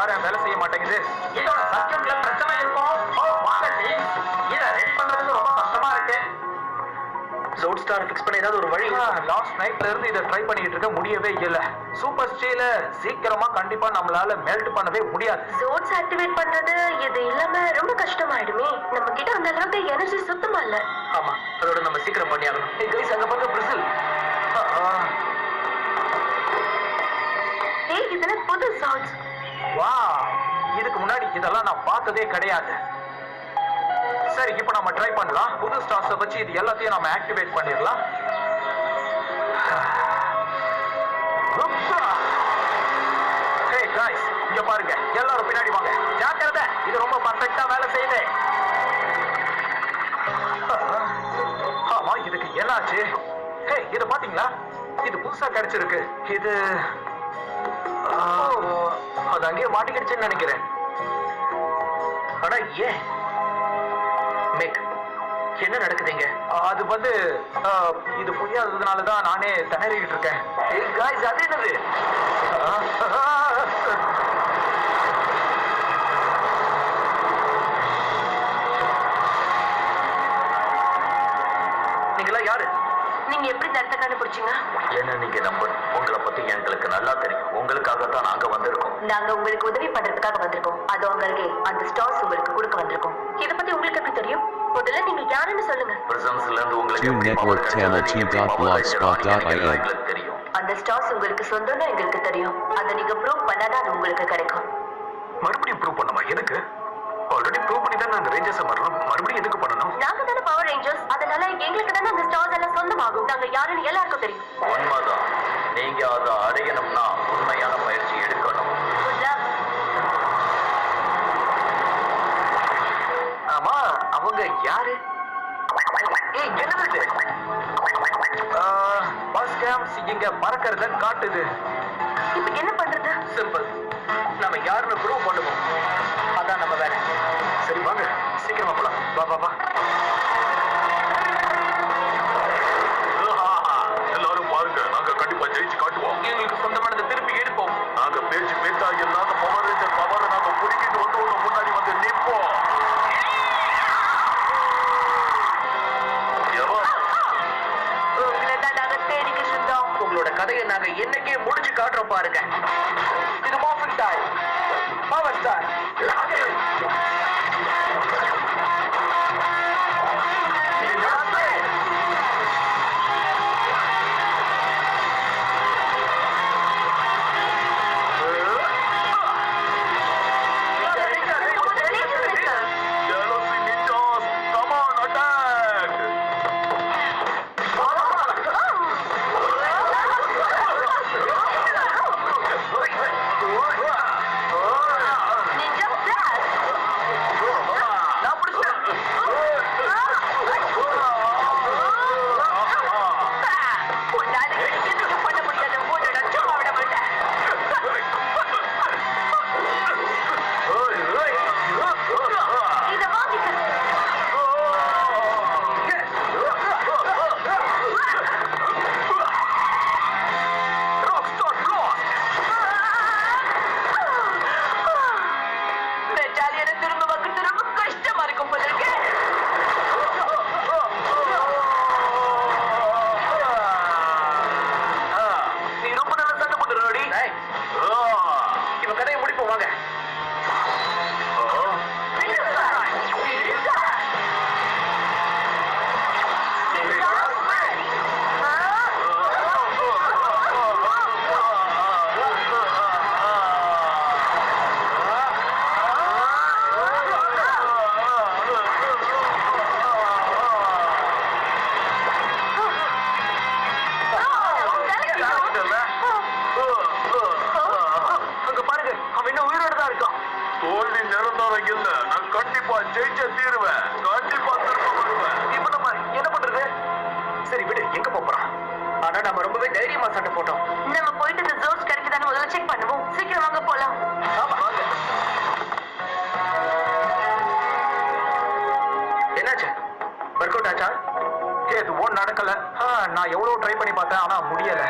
பாரு வேலை செய்ய மாட்டேங்குது. இதோட சர்க்யூட்ல பிரச்சனை இருக்கும். இதை ரெட் பண்றதுக்கு ரொம்ப கஷ்டமா இருக்கு. ஜோட் ஸ்டார் ஃபிக்ஸ் பண்ண ஏதாவது ஒரு வழி? லாஸ்ட் நைட்ல இருந்து இதை ட்ரை பண்ணிட்டு இருக்க முடியவே இல்ல. சூப்பர் ஸ்டீல சீக்கிரமா கண்டிப்பா நம்மளால மெல்ட் பண்ணவே முடியாது. ஜோட்ஸ் ஆக்டிவேட் பண்றது இது இல்லாம ரொம்ப கஷ்டமாயிடுமே. நம்ம கிட்ட அந்த அளவுக்கு எனர்ஜி சுத்தமா இல்ல. ஆமா, அதோட நம்ம சீக்கிரம் பண்ணி ஆகணும். கைஸ் அங்க பாருங்க பிரிசில். ஏய் இதெல்லாம் புது ஜோட்ஸ். வா, இதுக்கு முன்னாடி இதெல்லாம் நான் பார்த்ததே கிடையாது. சரி, இப்போ நம்ம ட்ரை பண்ணலாம். புது ஸ்டார்ஸை வச்சு இது எல்லாத்தையும் நம்ம ஆக்டிவேட் பண்ணிடலாம். ஹே गाइस, இங்க பாருங்க, எல்லாரும் பின்னாடி வாங்க. ஜாக்கிரதை, இது ரொம்ப பர்ஃபெக்ட்டா வேலை செய்யுது. ஆமா, இதுக்கு என்னாச்சு? ஹே, இது பாத்தீங்களா? இது புதுசா கிடைச்சிருக்கு. இது அது அங்கேயே மாட்டிக்கிடுச்சுன்னு நினைக்கிறேன். ஆனா ஏன் மேக் என்ன நடக்குதுங்க? அது வந்து இது புரியாததுனால தான் நானே திணறிக்கிட்டு இருக்கேன். गाइस அது என்னது? நீங்களா யாரு? நீங்க எப்படி தரத்தை கண்டுபிடிச்சீங்க? என்ன நீங்க நம்பணும். உங்களை பத்தி எங்களுக்கு நல்லா தெரியும். உங்களுக்காக தான் நாங்க வந்திருக்கோம். நாங்க உங்களுக்கு உதவி பண்றதுக்காக வந்திருக்கோம். அது உங்களுக்கு அந்த ஸ்டார்ஸ் உங்களுக்கு கொடுக்க வந்திருக்கோம். இத பத்தி உங்களுக்கு எப்படி தெரியும்? முதல்ல நீங்க யாருன்னு சொல்லுங்க. பிரசன்ஸ்ல இருந்து உங்களுக்கு தெரியும். அந்த ஸ்டார்ஸ் உங்களுக்கு சொந்தம்னு எங்களுக்கு தெரியும். அதை நீங்க ப்ரூவ் பண்ணாதான் அது உங்களுக்கு கிடைக்கும். மறுபடியும் ப்ரூவ் பண்ணுமா? எதுக்கு? ஆல்ரெடி ப்ரூவ் பண்ணி தான் அந்த ரேஞ்சர்ஸை வரணும். மறுபடியும் எதுக்கு பண்ணணும்? நாங்க தானே பவர் ரேஞ்சர்ஸ். அதனால எங்களுக்கு தானே அந்த ஸ்டார்ஸ் எல்லாம் சொந்தமாகும். நாங்க யாருன்னு எல்லாருக்கும் தெரியும். உண்மைதான். நீங்க அதை அடையணும்னா உண்மையான பயிற்சி எடுக்கணும். ஆமா, அவங்க யாரு? என்னது? பஸ் கேம்ப்ஸ் இங்க பறக்கிறத காட்டுது. இப்ப என்ன பண்றது? சிம்பிள். நம்ம யாருன்னு ப்ரூவ் பண்ணுவோம். அதான் நம்ம வேலை. சரி வாங்க, சீக்கிரமா போலாம். வா வா வா. எல்லாரும் பாருங்க, நாங்க கண்டிப்பா ஜெயிச்சு காட்டுவோம். எங்களுக்கு சொந்தமானதை திருப்பி எடுப்போம். நாங்க பேச்சு பேச்சா இல்லாத பவர் ரேஞ்சர் பவரை நாங்க புடிக்கிட்டு வந்து உங்க முன்னாடி வந்து நிற்போம். உங்களோட கதையை நாங்க என்னைக்கே முடிச்சு காட்டுறோம் பாருங்க. இது மார்பிங் டைம். Power star. நம்ம ரொம்பவே தைரியமா சண்டை போட்டோம். நம்ம போயிட்டு இந்த ஜோன்ஸ் கிடைக்குதான்னு முதல்ல செக் பண்ணுவோம். சீக்கிரம் வாங்க போலாம். ஆமா வாங்க. என்னாச்சு? வொர்க் அவுட் ஆச்சா? எதுவும் நடக்கல. நான் எவ்வளவு ட்ரை பண்ணி பார்த்தேன், ஆனா முடியல.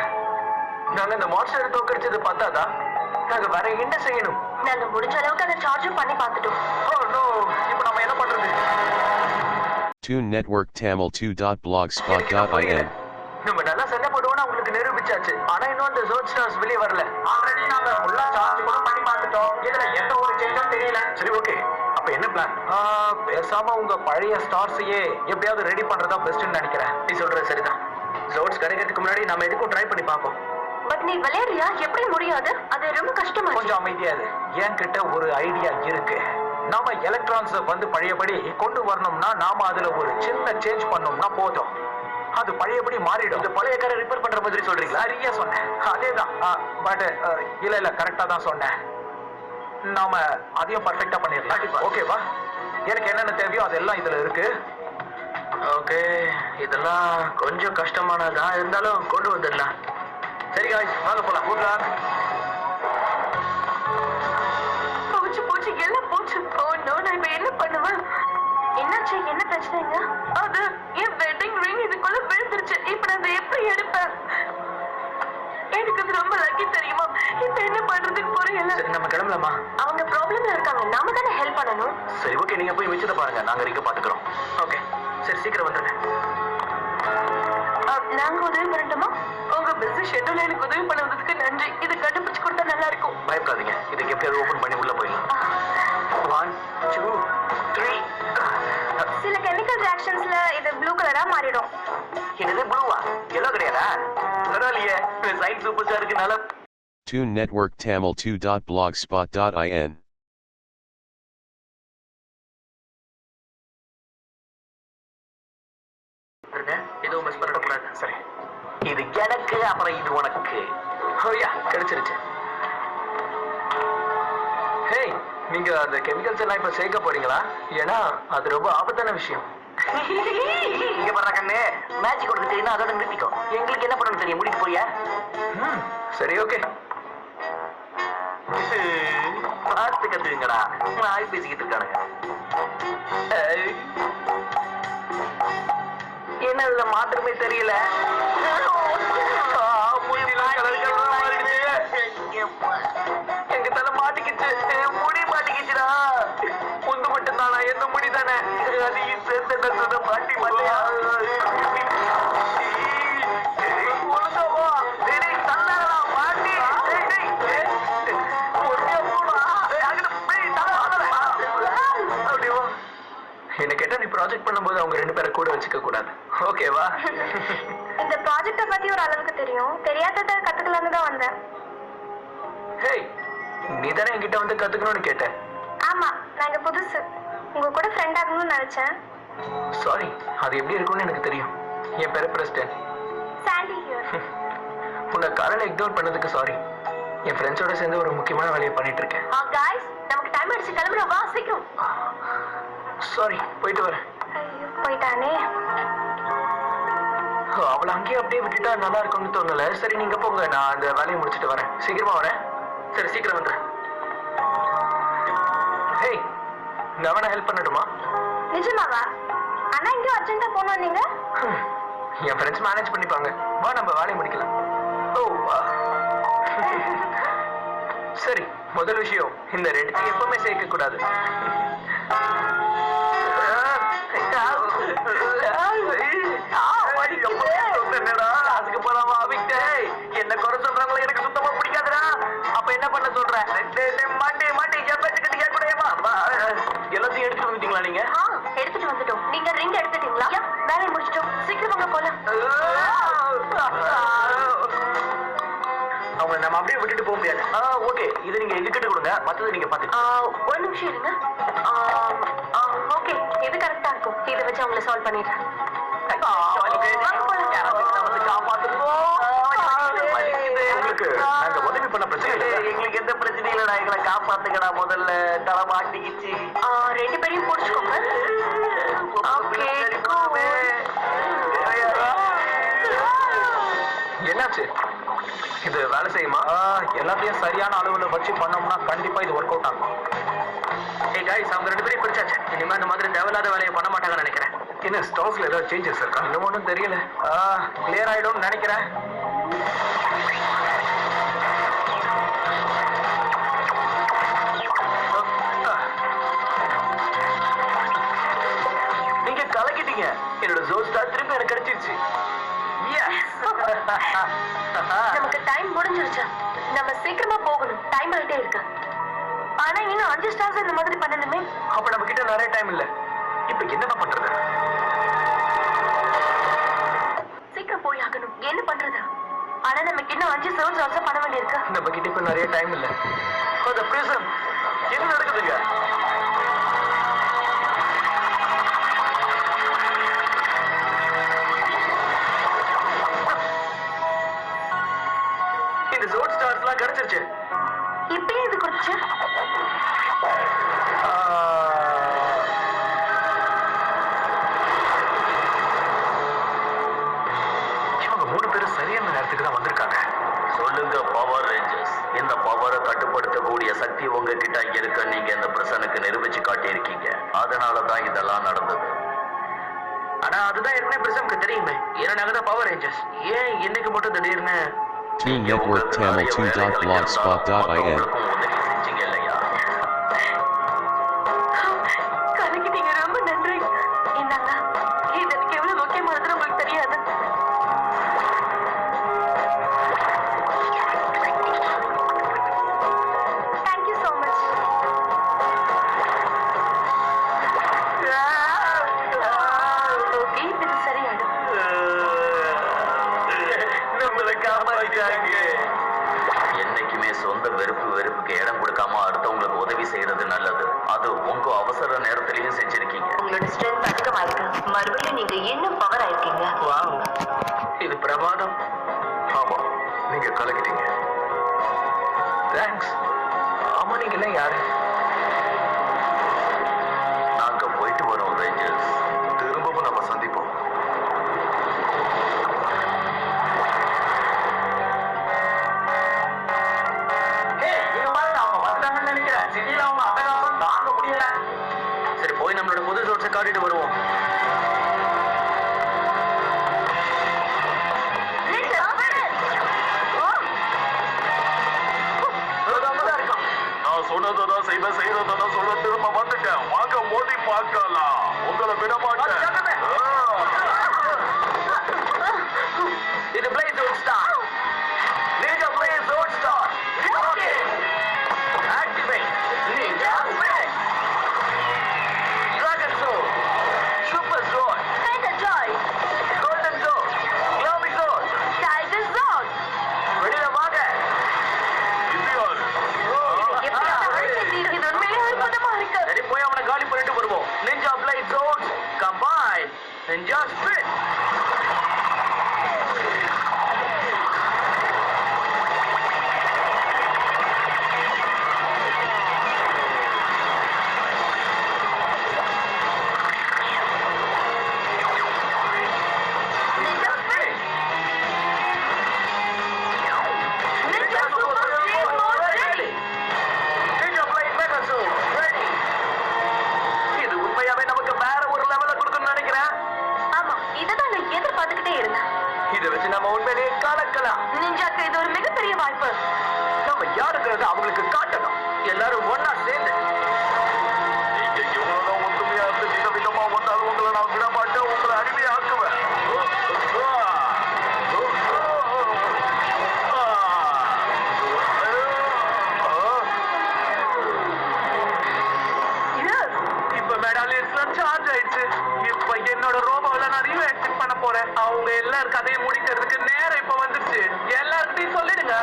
நாங்க இந்த மான்ஸ்டரை தோக்கடிச்சது பார்த்தாதான் நாங்க வேற என்ன செய்யணும்? நாங்க முடிஞ்ச அளவுக்கு அதை சார்ஜும் பண்ணி பார்த்துட்டோம். ஓ நோ, இப்போ நம்ம என்ன பண்றது? Tune Network Tamil 2.blogspot.in. நம்ம நல்லா சண்டை போடுவோம்னு உங்களுக்கு நிரூபிச்சாச்சு. ஆனா இன்னும் அந்த ஜோன் ஸ்டார்ஸ் வெளியே வரல. ஆல்ரெடி நாங்க ஃபுல்லா சார்ஜ் கூட பண்ணி பார்த்துட்டோம். இதுல எந்த ஒரு சேஞ்சும் தெரியல. சரி ஓகே, அப்ப என்ன பிளான்? பேசாம உங்க பழைய ஸ்டார்ஸையே எப்படியாவது ரெடி பண்றதா பெஸ்ட்னு நினைக்கிறேன். நீ சொல்றது சரிதான். ஜோன்ஸ் கிடைக்கிறதுக்கு முன்னாடி நம்ம எதுக்கும் ட்ரை பண்ணி பார்ப்போம். பட் நீ விளையாடுறியா? எப்படி முடியாது? அது ரொம்ப கஷ்டமா இருக்கு. கொஞ்சம் அமைதியா இரு. என்கிட்ட ஒரு ஐடியா இருக்கு. நாம எலக்ட்ரான்ஸ் வந்து பழையபடி கொண்டு வரணும்னா நாம அதுல ஒரு சின்ன சேஞ்ச் பண்ணோம்னா போதும், அது பழையபடி மாறிடும். இந்த பழைய காரை ரிப்பேர் பண்ற மாதிரி சொல்றீங்களா? சரியா சொன்னேன், அதேதான். பட் இல்ல கரெக்டா தான் சொன்னேன். நாம அதையும் பர்ஃபெக்டா பண்ணிடலாம். ஓகேவா? எனக்கு என்னென்ன தேவையோ அதெல்லாம் இதுல இருக்கு. ஓகே, இதெல்லாம் கொஞ்சம் கஷ்டமானதா இருந்தாலும் கொண்டு வந்துடலாம். சரி காய்ஸ், வாங்க போலாம். Good luck. போச்சு எல்லாம் போச்சு. ஓ நோ, நான் இப்ப என்ன பண்ணுவேன்? என்னாச்சு? என்ன பிரச்சனைங்க? அது என் வெட்டிங் ரிங் இதுக்குள்ள விழுந்துருச்சு. இப்ப நான் அதை எப்படி எடுப்பேன்? எனக்கு அது ரொம்ப லக்கி தெரியுமா? இப்ப என்ன பண்றதுக்கு புரியல. சரி நம்ம கிளம்பலாமா? அவங்க ப்ராப்ளம்ல இருக்காங்க, நாம தானே ஹெல்ப் பண்ணணும். சரி ஓகே, நீங்க போய் மிச்சத்தை பாருங்க, நாங்க ரிங்க பாத்துக்கிறோம். ஓகே சரி, சீக்கிரம் வந்துருங்க. நாங்க உதவி பண்ணட்டுமா? உங்க பிஸி ஷெட்யூல் எனக்கு உதவி பண்ணதுக்கு நன்றி. இது கண்டுபிடிச்சு கொடுத்தா நல்லா இருக்கும். பயப்படாதீங்க, இதுக்கு எப்படியாவது ஓபன் பண்ணி உள்ள போயிடலாம். 1 2 3. சில கெமிக்கல் ரியாக்ஷன்ஸ்ல இது ப்ளூ கலரா மாறிடும். என்னது ப்ளூவா? எல்லோ கிடையாதா? பரவாயில்லையே, சயின்ஸ் சூப்பர் ஸ்டாருக்கு நல்ல. Tune Network Tamil 2.blogspot.in. எதுவும் மிஸ் பண்ணிடக்கூடாது. சரி, இது எனக்கு, அப்புறம் இது உனக்கு. ஓயா, கிடைச்சிருச்சு. ஹேய், நீங்க அந்த கெமிக்கல்ஸ் எல்லாம் இப்ப சேர்க்க போறீங்களா? ஏன்னா அது ரொம்ப ஆபத்தான விஷயம். இங்க பாரு கண்ணு, மேட்ச் கொடுக்க தெரியும், அதோட நிறுத்திக்கோ. எங்களுக்கு என்ன பண்ணணும் தெரியும், முடிக்க போறியா? சரி ஓகே. பார்த்து கத்துக்கங்கடா, நாய் பேசிக்கிட்டு இருக்கானுங்க. என்ன இதுல மாத்திரமே தெரியல. எங்க தலை மாட்டிக்கிச்சு, முடி மாட்டிக்கிச்சுடா. முந்து மட்டும் தானா? எந்த முடி தானே? அதையும் சேர்த்து மாட்டி மாட்டியா? என்ன கேட்டா நீ ப்ராஜெக்ட் பண்ணும்போது அவங்க 2 பேரை கூட வச்சுக்க கூடாது, ஓகேவா? இந்த ப்ராஜெக்ட பத்தி ஒரு அளவுக்கு தெரியும், தெரியாததை கத்துக்கலாம்னு தான் வந்தேன். ஹேய், நீ தானே என்கிட்ட வந்து கத்துக்கணும்னு கேட்ட. ஆமா, நாங்க புதுசு, உங்க கூட ஃப்ரெண்ட் ஆகணும்னு நினைச்சேன். சாரி, அது எப்படி இருக்கும்னு எனக்கு தெரியும். என் பேரு பிரஸ்டன். சாண்டி ஹியர். உன்னை காலையில இக்னோர் பண்ணதுக்கு சாரி. என் ஃப்ரெண்ட்ஸோட சேர்ந்து ஒரு முக்கியமான வேலையை பண்ணிட்டு இருக்கேன். गाइस, நமக்கு டைம் ஆயிடுச்சு, கிளம்புறோம், வா சீக்கிரம். சாரி, போயிட்டு வரேன். ஐயோ, போயிட்டானே. அவளை அங்கேயே அப்படியே விட்டுட்டா நல்லா இருக்கும்னு தோணல. சரி நீங்க போங்க, நான் அந்த வேலையை முடிச்சுட்டு வரேன். சீக்கிரமா வரேன். சரி சீக்கிரம் வந்துடுறேன். ஹேய், நான் வேணா ஹெல்ப் பண்ணட்டுமா? நிஜமாவா? அண்ணா இங்கே அர்ஜென்ட்டா போகணும் நீங்க? என் ஃப்ரெண்ட்ஸ் மேனேஜ் பண்ணிப்பாங்க. வா நம்ம வேலையை முடிக்கலாம். ஓ சரி, முதல் விஷயம், இந்த ரெண்டுத்தையும் எப்பவுமே சேர்க்க கூடாது. என்ன குறை சொல்றாங்களோ எனக்கு சுத்தமா பிடிக்காதுடா. அப்ப என்ன பண்ண சொல்றேன்? மாட்டி மாட்டி எல்லாத்தையும் எடுத்துட்டு வந்துட்டீங்களா நீங்க? எடுத்துட்டு வந்துட்டோம். நீங்க ரிங் எடுத்துட்டீங்களா? வேலையை முடிச்சிட்டோம், சீக்கிரம் வாங்க போலாம். அவங்க நம்ம அப்படியே விட்டுட்டு போக முடியாது. ஓகே, இது நீங்க எங்ககிட்ட கொடுங்க, மத்தது நீங்க பாத்துக்கோங்க. ஒரு நிமிஷம் இருங்க. ஓகே, இது கரெக்டா இருக்கும். இதை வச்சு அவங்கள சால்வ் பண்ணிடுறேன். நாங்க உதவி பண்ண பிரச்சனை இல்லை. எங்களுக்கு எந்த பிரச்சனையும் இல்லடா. எங்களை காப்பாத்துக்கடா. முதல்ல தலை மாட்டிக்கிச்சு. 2 பேரையும் பிடிச்சுக்கோங்க. என்னாச்சு? இது வேலை செய்யுமா? எல்லாத்தையும் சரியான அளவுல வச்சு பண்ணோம்னா கண்டிப்பா இது ஒர்க் அவுட் ஆகும். ஏய் गाइस, அவங்க 2 பேரையும் பிடிச்சாச்சு. இனிமே இந்த மாதிரி தேவையில்லாத வேலையை பண்ண மாட்டாங்கன்னு நினைக்கிறேன். என்ன ஸ்டாக்ஸ்ல ஏதாவது சேஞ்சஸ் இருக்கா? இன்னும் ஒன்றும் தெரியல. கிளியர் ஆயிடும்னு நினைக்கிறேன். வந்துட்டீங்க. என்னோட ஜோல் ஸ்டார் திருப்பி எனக்கு கிடைச்சிருச்சு. நமக்கு டைம் முடிஞ்சிருச்சு. நம்ம சீக்கிரமா போகணும். டைம் ஆயிட்டே இருக்கு. ஆனா இன்னும் 5 ஸ்டார்ஸ் இந்த மாதிரி பண்ணணுமே. அப்ப நம்ம கிட்ட நிறைய டைம் இல்ல. இப்ப என்ன பண்றது? சீக்கிரம் போய் ஆகணும். என்ன பண்றது? ஆனா நமக்கு இன்னும் 5 7 ஸ்டார்ஸ் பண்ண வேண்டியிருக்கு. நம்ம கிட்ட இப்ப நிறைய டைம் இல்ல. அந்த பிரிசன் என்ன நடக்குதுங்க? இந்த ஜோட் ஸ்டார்ஸ்லாம் கிடைச்சிருச்சு. இப்பயே இது கொடுத்துச்சு. இவங்க 3 பேரும் சரியான நேரத்துக்கு தான் வந்திருக்காங்க. சொல்லுங்க பவர் ரேஞ்சர்ஸ், இந்த பவரை கட்டுப்படுத்தக்கூடிய சக்தி உங்ககிட்ட இருக்க நீங்க இந்த பிரசனுக்கு நிரூபிச்சு காட்டியிருக்கீங்க. அதனாலதான் இதெல்லாம் நடந்தது. ஆனா அதுதான் ஏற்கனவே பிரிசம்க்கு தெரியுமே. ஏன்னா நாங்க தான் பவர் ரேஞ்சர்ஸ். ஏன் இன்னைக்கு மட்டும் திடீர்னு Toon Network Tamil2.blogspot.in. செஞ்சீங்க இல்லையா? கலக்கிட்டீங்க. ரொம்ப நன்றி. இந்தாங்க. இது எனக்கு எவ்வளவு முக்கியமானது உங்களுக்கு தெரியாது. Thank you so much. Okay, இது சரியாயிடும். நம்மளை காப்பாத்திட்டாங்க. என்னைக்குமே சொந்த வெறுப்புக்கு இடம் கொடுக்காம அடுத்தவங்களுக்கு உதவி செய்யறது நல்லது. அது உங்க அவசர நேரத்திலையும் செஞ்சிருக்கீங்க. உங்களோட ஸ்ட்ரென்த் அதிகமாயிருக்கு. மறுபடியும் நீங்க இன்னும் பவர் ஆயிருக்கீங்க. வாவ், இது பிரமாதம். ஆமா, நீங்க கலக்கிட்டீங்க. தேங்க்ஸ். ஆமா, நீங்க எல்லாம் யாரு? நாங்க போயிட்டு வரோம் ரேஞ்சர்ஸ். திரும்பவும் நம்ம சந்திப்போம். அவங்க வந்தாங்கன்னு நினைக்கிறேன். சிட்டியில அவங்க அட்டகாசம் தாங்க முடியல. சரி, போய் நம்மளோட புது ஜோட்ஸை காட்டிட்டு வருவோம். நான் சொன்னதான் செய்யறதான் சொல்ல திரும்ப வந்துட்டேன். வாங்க மோதி பார்க்கலாம். உங்களை விட மாட்டேன். இது பிளேஸ் ஜோட் ஸ்டார். நீங்க பிளேஸ் ஜோட் ஸ்டார். ஓகே. ஆக்டிவேட். நீங்க space. Dragon zone. Super zone. Panda Joy. Golden zone. கிளோபி ஜோன். Tiger Zone. வெளியில வாங்க. இது உண்மையிலே அற்புதமா இருக்கு. சரி, போய் அவனை காலி பண்ணிட்டு வருவோம். Ninja blade zone combine. Ninja spirit. Ninja Sprint. Ninja Super Speed Mode ready. Ninja blade mega zone ready. இது உண்மையாவே நமக்கு வேற ஒரு லெவல கொடுக்கணும்னு நினைக்கிறேன். ஆமா, இதுதான் நான் எதிர்பார்த்துக்கிட்டே இருந்தேன். இதை வச்சு நம்ம உண்மையிலேயே கலக்கலாம். நிஞ்சாக்கு இது ஒரு மிகப்பெரிய வாய்ப்பு. நம்ம யாருங்கிறத அவங்களுக்கு காட்டணும். எல்லாரும் ஒன்னா சேர்ந்து. நீங்க இவ்வளவுதான் ஒத்துமையா இருந்து விதவிதமா வந்தாலும் உங்களை நான் விட மாட்டேன். உங்களை அடிமையாக்குவேன். இப்ப மெடாலியன்ஸ்லாம் சார்ஜ் ஆயிடுச்சு. இப்ப என்னோட ரோபோல நான் ரீஆக்டிவேட் பண்ண போறேன். அவங்க எல்லாரும் கதையை முடிக்கிறதுக்கு நேரம் இப்ப வந்துருச்சு. எல்லார்கிட்டையும் சொல்லிடுங்க.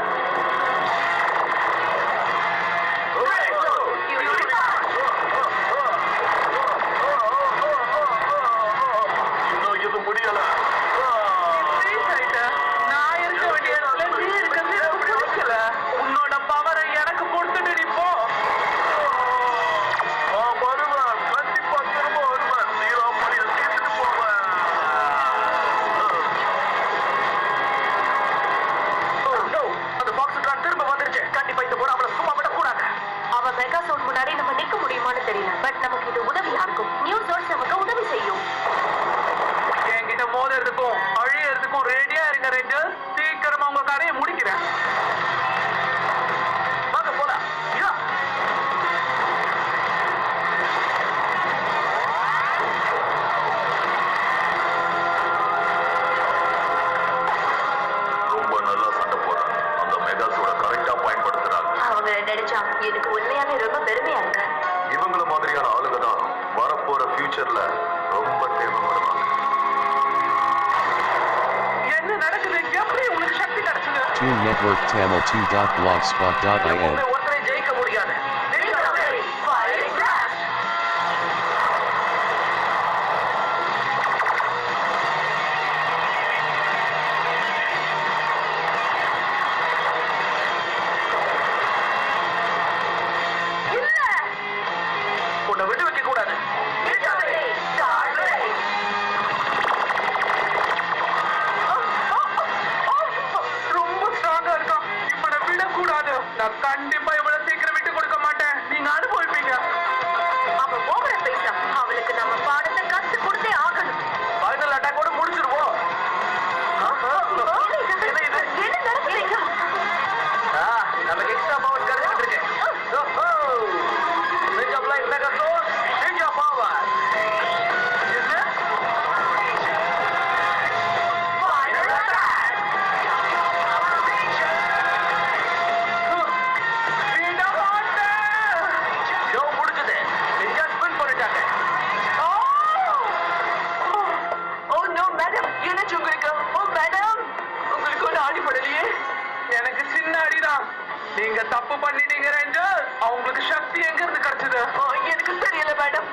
இன்னும் இது முடியல. நான் இருக்க வேண்டிய இடத்துல நீ இருக்கிறது எனக்கு பிடிக்கல. உன்னோட பவரை எனக்கு கொடுத்துட்டு நீ போ. வருவேன், கண்டிப்பா திரும்ப வருவேன். நீராமணியை தீர்த்துட்டு போவேன். No, அந்த பாக்ஸ் திரும்ப வந்துருச்சு. கண்டிப்பா இந்த முறை அவளை சும்மா விடக்கூடாது. அவ மெகா சோன் முன்னாடி நம்ம நிக்க முடியுமான்னு தெரியல. பட் நமக்கு இது உதவியா இருக்கும். நியூ சோர்ஸ் நமக்கு உதவி செய்யும். என்கிட்ட மோதுறதுக்கும் அழியறதுக்கும் ரெடியா இருங்க ரேஞ்சர்ஸ். சீக்கிரமா உங்க கதையை முடிக்கிறேன். வாங்க போலாம். யா. எனக்கு உண்மையாவே ரொம்ப பெருமையா இருக்கு. இவங்கள மாதிரியான ஆளுங்க தான் வரப்போற ஃபியூச்சர்ல ரொம்ப தேவைப்படுவாங்க. என்ன நடக்குது? எப்படி உங்களுக்கு சக்தி கிடைச்சது? Toon Network Tamil2.blogspot.in. ஒருத்தரை ஜெயிக்க முடியாது. உன்னை விட்டு வைக்க கூடாது. ரொம்ப ஸ்ட்ராங்கா இருக்கான். இவனை விடக்கூடாது. நான் கண்டிப்பா இவனை சீக்கிரம் விட்டு கொடுக்க மாட்டேன். நீங்க அனுபவிப்பீங்க. அவன் ஓவர பேசாம அவளுக்கு நம்ம பாடத்தை கத்து கொடுத்தே ஆகணும். ஃபைனல் அட்டாக்கோட முடிச்சிருவோம். என்ன இது? என்ன நடக்குதுங்க? நமக்கு எக்ஸ்ட்ரா பவர் கிடைச்சிட்டு இருக்கு. Ninja Blade Mega Sword, Ninja Power. என்ன? Final attack. விட மாட்டேன். ஷோ முடிஞ்சது. Ninja spin பண்ணிட்டாங்க. ஓ நோ மேடம், என்னாச்சு உங்களுக்கு? ஓ மேடம், உங்களுக்கு ஒரு அடிப்படலையே. எனக்கு சின்ன அடிதான். நீங்க தப்பு பண்ணிட்டீங்க ரேஞ்சர். அவங்களுக்கு சக்தி எங்க இருந்து கிடைச்சது? எனக்கு தெரியல மேடம்.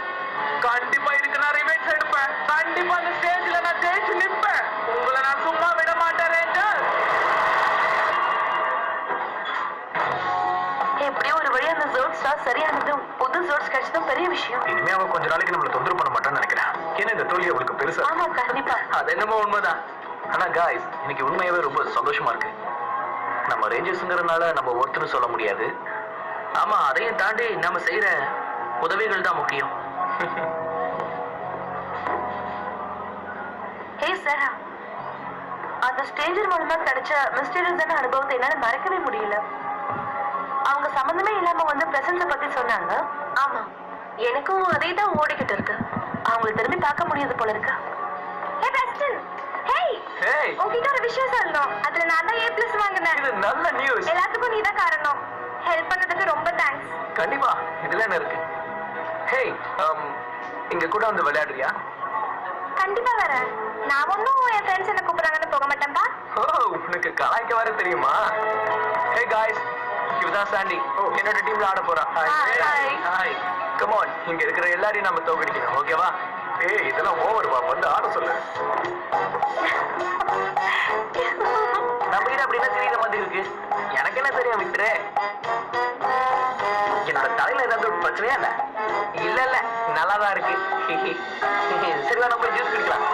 கண்டிப்பா இதுக்கு நான் ரிவெஞ்ச் எடுப்பேன். கண்டிப்பா அந்த ஸ்டேஜ்ல நான் ஜெயிச்சு நிப்பேன். உங்களை நான் சும்மா விட மாட்டேன் ரேஞ்சர். எப்படியோ ஒரு வழி அந்த ஜோட் ஸ்டார் சரியானதும் புது ஜோட்ஸ் கிடைச்சதும் பெரிய விஷயம். இனிமே அவன் கொஞ்ச நாளைக்கு நம்மள தொந்தரவு பண்ண மாட்டான்னு நினைக்கிறேன். ஏன்னா இந்த தோல்வி அவளுக்கு பெருசா. ஆமா கண்டிப்பா. அது என்னமோ உண்மைதான். ஆனா காய்ஸ், இன்னைக்கு உண்மையாவே ரொம்ப சந்தோஷமா இருக்கு. நம்ம ரேஞ்சர்ஸ்ங்கிறனால நம்ம ஒருத்தரும் சொல்ல முடியாது. ஆமா, அதையும் தாண்டி நம்ம செய்யற உதவிகள் தான் முக்கியம். ஹே சாரா, அந்த ஸ்டேஞ்சர் மூலமா கிடைச்ச மிஸ்டீரியஸான அனுபவத்தை என்னால மறக்கவே முடியல. அவங்க சம்பந்தமே இல்லாம வந்து பிரசன்ஸ பத்தி சொன்னாங்க. ஆமா, எனக்கும் அதே தான் ஓடிக்கிட்டு இருக்கு. அவங்கள திரும்பி பார்க்க முடியாது போல இருக்கு. ஹே பிரஸ்டன், ஹேய் ஹேய், உங்ககிட்ட ஒரு விஷயம் சொல்லணும். அதுல நான் தான் A+ வாங்கினேன். இது நல்ல நியூஸ். எல்லாத்துக்கும் நீ தான் காரணம். ஹெல்ப் பண்ணதுக்கு ரொம்ப தேங்க்ஸ். கண்டிப்பா, இதுல என்ன இருக்கு? ஹேய், இங்க கூட வந்து விளையாடுறியா? கண்டிப்பா வரேன். நான் ஒன்னும் என் ஃப்ரெண்ட்ஸ் என்ன கூப்பிடுறாங்கன்னு போக மாட்டேன்பா. ஓ, உனக்கு கலாய்க்க வர தெரியுமா? ஹே காய்ஸ், இவதான் சாண்டி. என்னோட டீம்ல ஆட போறா. Hi. ஹாய். கம் ஆன், இங்க இருக்கிற எல்லாரையும் நம்ம தோக்கடிக்கணும். ஓகேவா? ஏய், இதெல்லாம் ஓவர்வா, வந்து ஆட சொல்லு. நம்ம கிட்ட அப்படின்னா தெரியற மாதிரி இருக்கு. எனக்கு என்ன தெரியும், விட்டுரு. என்னோட தலையில ஏதாவது ஒரு பிரச்சனையா இல்ல? இல்ல நல்லாதான் இருக்கு. சரி, நம்ம ஜூஸ் குடிக்கலாம்.